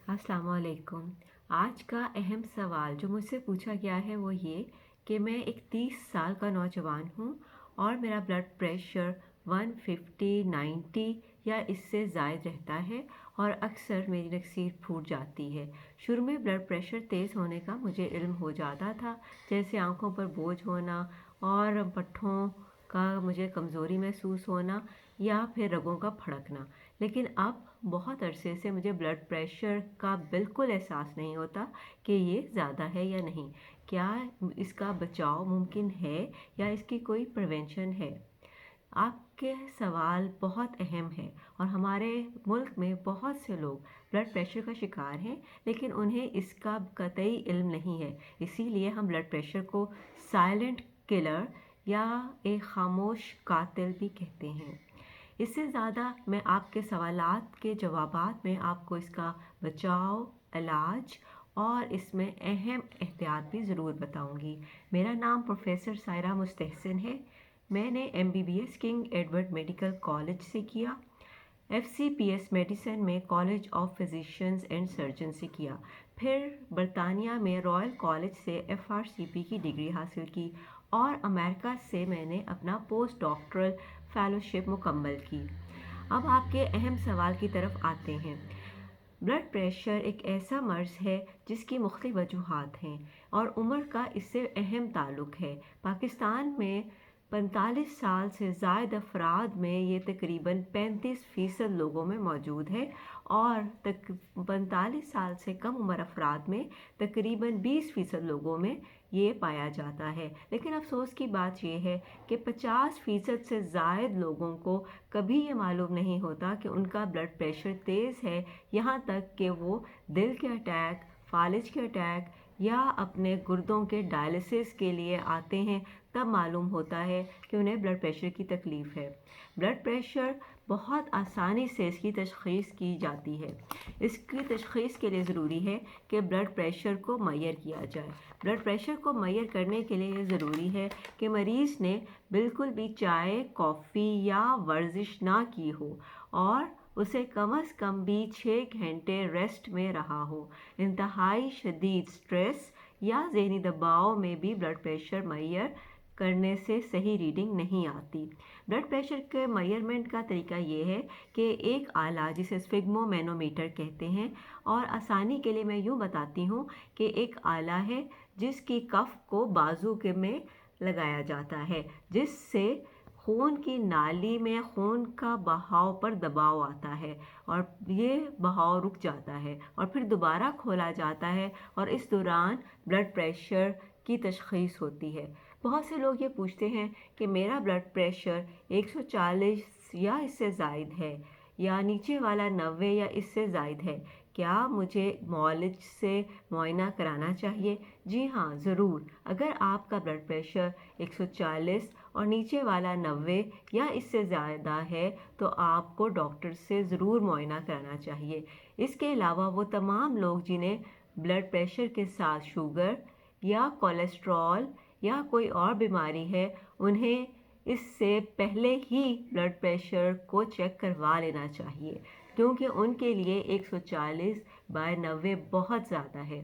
अस्सलाम वालेकुम। आज का अहम सवाल जो मुझसे पूछा गया है वो ये कि मैं एक 30 साल का नौजवान हूँ और मेरा ब्लड प्रेशर 150, 90 या इससे ज़ायद रहता है और अक्सर मेरी नक्सीर फूट जाती है। शुरू में ब्लड प्रेशर तेज़ होने का मुझे इल्म हो जाता था, जैसे आंखों पर बोझ होना और पट्ठों का मुझे कमज़ोरी महसूस होना या फिर रगों का फड़कना। लेकिन अब बहुत अरसे से मुझे ब्लड प्रेशर का बिल्कुल एहसास नहीं होता कि ये ज़्यादा है या नहीं। क्या इसका बचाव मुमकिन है या इसकी कोई प्रिवेंशन है? आपके सवाल बहुत अहम है और हमारे मुल्क में बहुत से लोग ब्लड प्रेशर का शिकार हैं, लेकिन उन्हें इसका कतई इल्म नहीं है। इसीलिए हम ब्लड प्रेशर को साइलेंट किलर या एक खामोश कातिल भी कहते हैं। इससे ज़्यादा मैं आपके सवालात के जवाबात में आपको इसका बचाव, इलाज और इसमें अहम एहतियात भी ज़रूर बताऊंगी। मेरा नाम प्रोफेसर सायरा मुस्तहसिन है। मैंने MBBS king Edward medical college से किया, FCPS मेडिसिन में college of physicians and surgeon से किया, फिर बरतानिया में रॉयल कॉलेज से FRCP की डिग्री हासिल की और अमेरिका से मैंने अपना पोस्ट डॉक्टरल फेलोशिप मुकम्मल की। अब आपके अहम सवाल की तरफ आते हैं। ब्लड प्रेशर एक ऐसा मर्ज़ है जिसकी मुख्तलिफ वजूहात हैं और उम्र का इससे अहम ताल्लुक़ है। पाकिस्तान में 45 साल से ज़ायद अफराद में ये तकरीबन 35% लोगों में मौजूद है और 45 साल से कम उम्र अफराद में तकरीबन 20% लोगों में ये पाया जाता है। लेकिन अफसोस की बात यह है कि 50% से ज़ायद लोगों को कभी ये मालूम नहीं होता कि उनका ब्लड प्रेशर तेज़ है, यहाँ तक कि वो दिल के अटैक, फालिज के अटैक या अपने गुर्दों के डायलिसिस के लिए आते हैं, तब मालूम होता है कि उन्हें ब्लड प्रेशर की तकलीफ़ है। ब्लड प्रेशर बहुत आसानी से इसकी तशख़ीस की जाती है। इसकी तशख़ीस के लिए ज़रूरी है कि ब्लड प्रेशर को मुअय्यर किया जाए। ब्लड प्रेशर को मुअय्यर करने के लिए ज़रूरी है कि मरीज़ ने बिल्कुल भी चाय, कॉफ़ी या वर्जिश ना की हो और उसे कम से कम भी 6 घंटे रेस्ट में रहा हो। इंतहाई शदीद स्ट्रेस या ज़हनी दबाव में भी ब्लड प्रेशर मुअय्यर करने से सही रीडिंग नहीं आती। ब्लड प्रेशर के मेजरमेंट का तरीका ये है कि एक आला जिसे स्फिग्मोमैनोमीटर कहते हैं, और आसानी के लिए मैं यूँ बताती हूँ कि एक आला है जिसकी कफ को बाजू के में लगाया जाता है, जिससे खून की नाली में खून का बहाव पर दबाव आता है और ये बहाव रुक जाता है और फिर दोबारा खोला जाता है और इस दौरान ब्लड प्रेशर की तशख़ीस होती है। बहुत से लोग ये पूछते हैं कि मेरा ब्लड प्रेशर 140 या इससे ज़ायद है या नीचे वाला 90 या इससे ज़ायद है, क्या मुझे मौलिज से मुआयना कराना चाहिए? जी हाँ, ज़रूर। अगर आपका ब्लड प्रेशर 140 और नीचे वाला 90 या इससे ज़्यादा है तो आपको डॉक्टर से ज़रूर मुआयना कराना चाहिए। इसके अलावा वो तमाम लोग जिन्हें ब्लड प्रेशर के साथ शुगर या कोलेस्ट्रॉल या कोई और बीमारी है, उन्हें इससे पहले ही ब्लड प्रेशर को चेक करवा लेना चाहिए, क्योंकि उनके लिए 140/90 बहुत ज़्यादा है।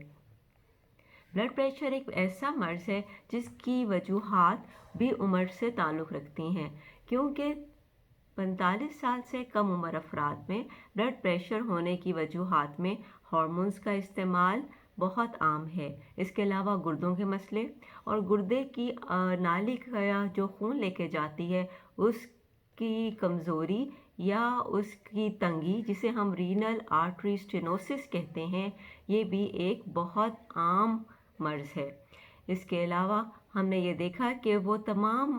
ब्लड प्रेशर एक ऐसा मर्ज़ है जिसकी वजूहात भी उम्र से ताल्लुक़ रखती हैं, क्योंकि 45 साल से कम उम्र अफराद में ब्लड प्रेशर होने की वजूहात में हार्मोन्स का इस्तेमाल बहुत आम है। इसके अलावा गुर्दों के मसले और गुर्दे की नाली का जो खून लेके जाती है उसकी कमज़ोरी या उसकी तंगी, जिसे हम रीनल आर्टरी स्टेनोसिस कहते हैं, ये भी एक बहुत आम मर्ज़ है। इसके अलावा हमने ये देखा कि वो तमाम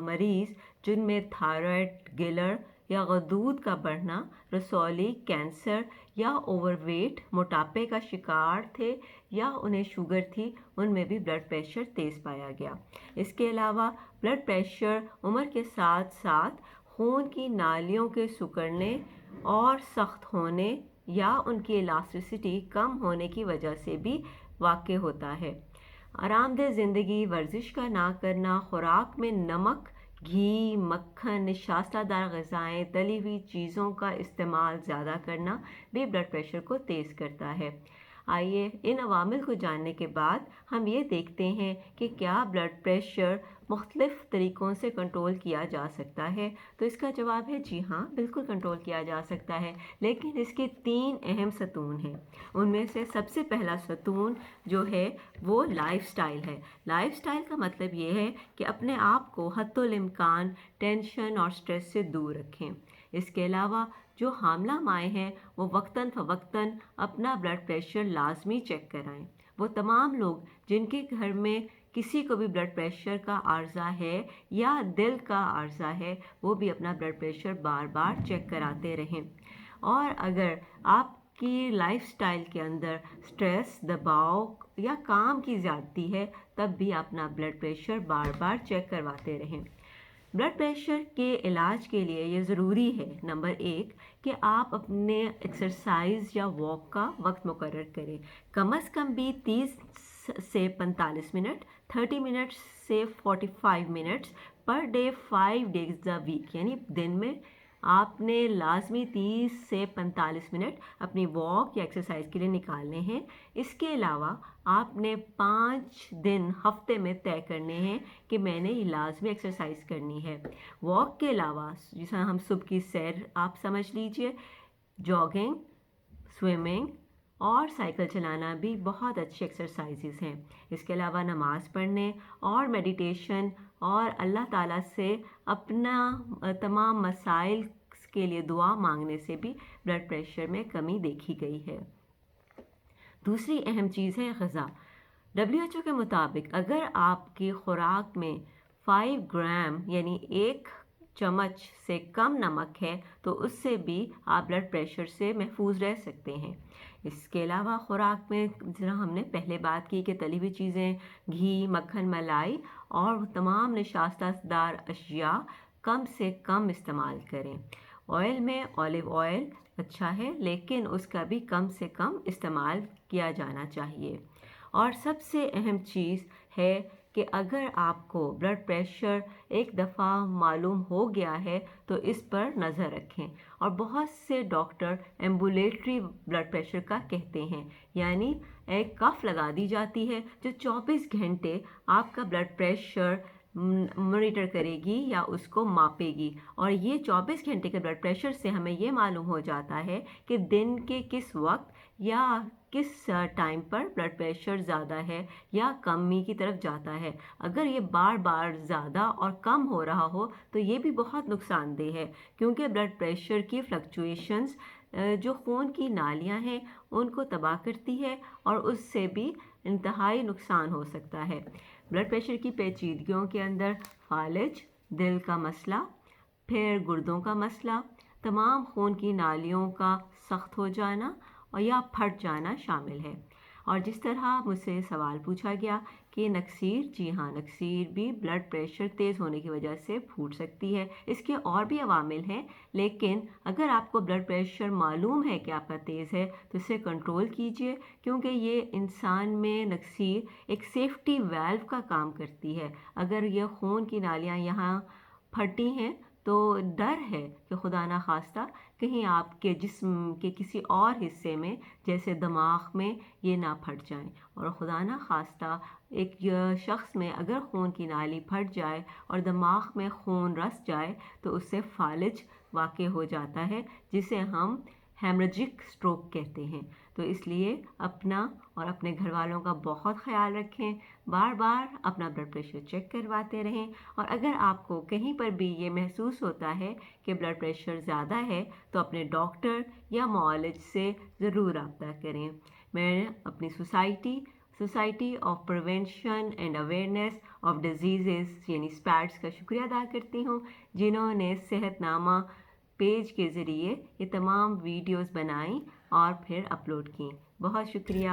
मरीज़ जिनमें थायराइड, गिलर या गदूद का बढ़ना, रसौली, कैंसर या ओवरवेट, मोटापे का शिकार थे या उन्हें शुगर थी, उनमें भी ब्लड प्रेशर तेज़ पाया गया। इसके अलावा ब्लड प्रेशर उम्र के साथ साथ खून की नालियों के सिकुड़ने और सख्त होने या उनकी इलास्टिसिटी कम होने की वजह से भी वाक़ई होता है। आरामदेह ज़िंदगी, वर्जिश का ना करना, खुराक में नमक گھی، مکھن، نشاستہ دار غذائیں، تلی ہوئی چیزوں کا استعمال زیادہ کرنا بھی بلڈ پریشر کو تیز کرتا ہے۔ آئیے ان عوامل کو جاننے کے بعد ہم یہ دیکھتے ہیں کہ کیا بلڈ پریشر مختلف طریقوں سے کنٹرول کیا جا سکتا ہے۔ تو اس کا جواب ہے جی ہاں، بالکل کنٹرول کیا جا سکتا ہے، لیکن اس کے 3 اہم ستون ہیں۔ ان میں سے سب سے پہلا ستون جو ہے وہ لائف سٹائل ہے۔ لائف سٹائل کا مطلب یہ ہے کہ اپنے آپ کو حتی الامکان ٹینشن اور سٹریس سے دور رکھیں۔ اس کے علاوہ جو حاملہ مائیں ہیں وہ وقتاً فوقتاً اپنا بلڈ پریشر لازمی چیک کرائیں۔ وہ تمام لوگ جن کے گھر میں کسی کو بھی بلڈ پریشر کا عارضہ ہے یا دل کا عارضہ ہے، وہ بھی اپنا بلڈ پریشر بار بار چیک کراتے رہیں۔ اور اگر آپ کی لائف سٹائل کے اندر سٹریس، دباؤ یا کام کی زیادتی ہے، تب بھی اپنا بلڈ پریشر بار بار چیک کرواتے رہیں۔ بلڈ پریشر کے علاج کے لیے یہ ضروری ہے، نمبر 1، کہ آپ اپنے ایکسرسائز یا واک کا وقت مقرر کریں، کم از کم بھی 30 سے 45 منٹ، 30 منٹ سے 45 minutes per day 5 days a week، یعنی دن میں آپ نے لازمی 30 سے 45 منٹ اپنی واک یا ایکسرسائز کے لیے نکالنے ہیں۔ اس کے علاوہ آپ نے 5 دن ہفتے میں طے کرنے ہیں کہ میں نے یہ لازمی ایکسرسائز کرنی ہے۔ واک کے علاوہ جسے ہم صبح کی سیر آپ سمجھ لیجئے، جاگنگ، سوئمنگ اور سائیکل چلانا بھی بہت اچھے ایکسرسائزز ہیں۔ اس کے علاوہ نماز پڑھنے اور میڈیٹیشن اور اللہ تعالیٰ سے اپنا تمام مسائل کے لیے دعا مانگنے سے بھی بلڈ پریشر میں کمی دیکھی گئی ہے۔ دوسری اہم چیز ہے غذا۔ WHO کے مطابق اگر آپ کی خوراک میں 5 گرام یعنی 1 چمچ سے کم نمک ہے تو اس سے بھی آپ بلڈ پریشر سے محفوظ رہ سکتے ہیں۔ اس کے علاوہ خوراک میں جہاں ہم نے پہلے بات کی کہ تلی ہوئی چیزیں، گھی، مکھن، ملائی اور تمام نشاستہ دار اشیاء کم سے کم استعمال کریں۔ آئل میں اولیو آئل اچھا ہے، لیکن اس کا بھی کم سے کم استعمال کیا جانا چاہیے۔ اور سب سے اہم چیز ہے کہ اگر آپ کو بلڈ پریشر ایک دفعہ معلوم ہو گیا ہے تو اس پر نظر رکھیں۔ اور بہت سے ڈاکٹر ایمبولیٹری بلڈ پریشر کا کہتے ہیں، یعنی ایک کف لگا دی جاتی ہے جو 24 گھنٹے آپ کا بلڈ پریشر مانیٹر کرے گی یا اس کو ماپے گی۔ اور یہ 24 گھنٹے کے بلڈ پریشر سے ہمیں یہ معلوم ہو جاتا ہے کہ دن کے کس وقت یا کس ٹائم پر بلڈ پریشر زیادہ ہے یا کمی کی طرف جاتا ہے۔ اگر یہ بار بار زیادہ اور کم ہو رہا ہو تو یہ بھی بہت نقصان دہ ہے، کیونکہ بلڈ پریشر کی فلکچویشنز جو خون کی نالیاں ہیں ان کو تباہ کرتی ہے اور اس سے بھی انتہائی نقصان ہو سکتا ہے۔ بلڈ پریشر کی پیچیدگیوں کے اندر فالج، دل کا مسئلہ، پھر گردوں کا مسئلہ، تمام خون کی نالیوں کا سخت ہو جانا اور یا پھٹ جانا شامل ہے۔ اور جس طرح مجھ سے سوال پوچھا گیا کہ نکسیر، جی ہاں، نکسیر بھی بلڈ پریشر تیز ہونے کی وجہ سے پھوٹ سکتی ہے۔ اس کے اور بھی عوامل ہیں، لیکن اگر آپ کو بلڈ پریشر معلوم ہے کہ آپ کا تیز ہے تو اسے کنٹرول کیجئے، کیونکہ یہ انسان میں نکسیر ایک سیفٹی ویلو کا کام کرتی ہے۔ اگر یہ خون کی نالیاں یہاں پھٹی ہیں تو ڈر ہے کہ خدا نخواستہ کہیں آپ کے جسم کے کسی اور حصے میں جیسے دماغ میں یہ نہ پھٹ جائیں، اور خدا نخواستہ ایک شخص میں اگر خون کی نالی پھٹ جائے اور دماغ میں خون رس جائے تو اس سے فالج واقع ہو جاتا ہے، جسے ہم ہیمرجک سٹروک کہتے ہیں۔ تو اس لیے اپنا اور اپنے گھر والوں کا بہت خیال رکھیں، بار بار اپنا بلڈ پریشر چیک کرواتے رہیں، اور اگر آپ کو کہیں پر بھی یہ محسوس ہوتا ہے کہ بلڈ پریشر زیادہ ہے تو اپنے ڈاکٹر یا معالج سے ضرور رابطہ کریں۔ میں اپنی society of prevention and awareness of diseases یعنی اسپیڈس کا شکریہ ادا کرتی ہوں، جنہوں نے صحت نامہ پیج کے ذریعے یہ تمام ویڈیوز بنائیں اور پھر اپلوڈ کیں۔ بہت شکریہ۔